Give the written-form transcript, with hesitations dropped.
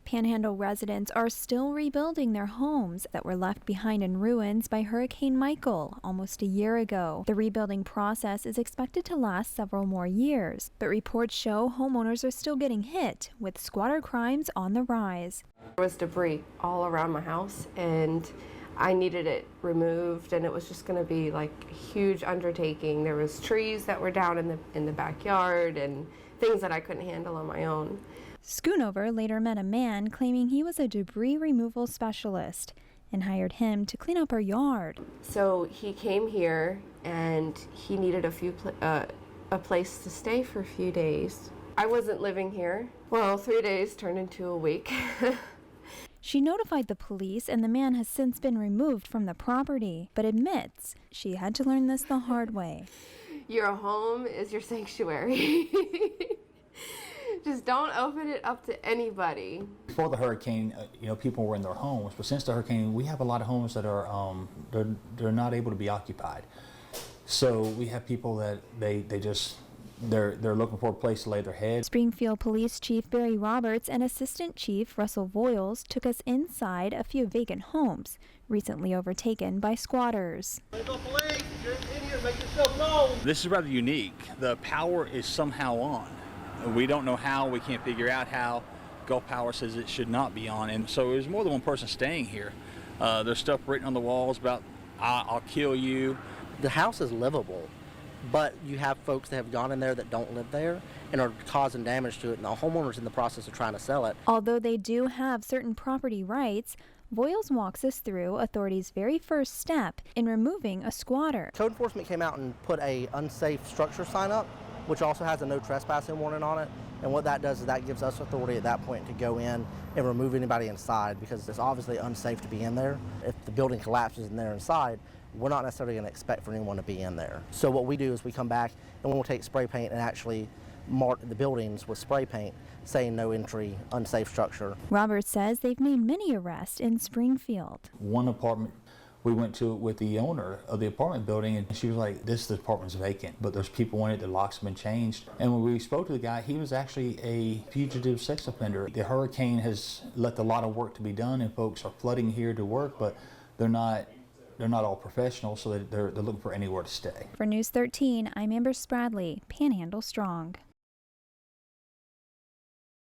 Panhandle residents are still rebuilding their homes that were left behind in ruins by Hurricane Michael almost a year ago. The rebuilding process is expected to last several more years, but reports show homeowners are still getting hit with squatter crimes on the rise. There was debris all around my house and I needed it removed, and it was just going to be like a huge undertaking. There was trees that were down in the backyard and things that I couldn't handle on my own. Schoonover later met a man claiming he was a debris removal specialist and hired him to clean up her yard. So he came here and he needed a place to stay for a few days. I wasn't living here. Well, 3 days turned into a week. She notified the police and the man has since been removed from the property, but admits she had to learn this the hard way. Your home is your sanctuary. Just don't open it up to anybody. Before the hurricane, people were in their homes, but since the hurricane, we have a lot of homes that are they're not able to be occupied. So we have people that they're looking for a place to lay their head. Springfield Police Chief Barry Roberts and Assistant Chief Russell Voiles took us inside a few vacant homes recently overtaken by squatters. Police, you're an idiot, make yourself known. This is rather unique. The power is somehow on. We don't know how, we can't figure out how. Gulf Power says it should not be on, and so there's more than one person staying here. There's stuff written on the walls about, I'll kill you. The house is livable, but you have folks that have gone in there that don't live there and are causing damage to it, and the homeowner's in the process of trying to sell it. Although they do have certain property rights, Voiles walks us through authorities' very first step in removing a squatter. Code enforcement came out and put a unsafe structure sign up, which also has a no trespassing warning on it. And what that does is that gives us authority at that point to go in and remove anybody inside, because it's obviously unsafe to be in there. If the building collapses and they're inside, we're not necessarily going to expect for anyone to be in there. So what we do is we come back and we'll take spray paint and actually mark the buildings with spray paint saying no entry, unsafe structure. Roberts says they've made many arrests in Springfield. One apartment we went to it with the owner of the apartment building, and she was like, this apartment's vacant, but there's people in it, the locks have been changed. And when we spoke to the guy, he was actually a fugitive sex offender. The hurricane has left a lot of work to be done, and folks are flooding here to work, but they're not all professionals, so they're looking for anywhere to stay. For News 13, I'm Amber Spradley, Panhandle Strong.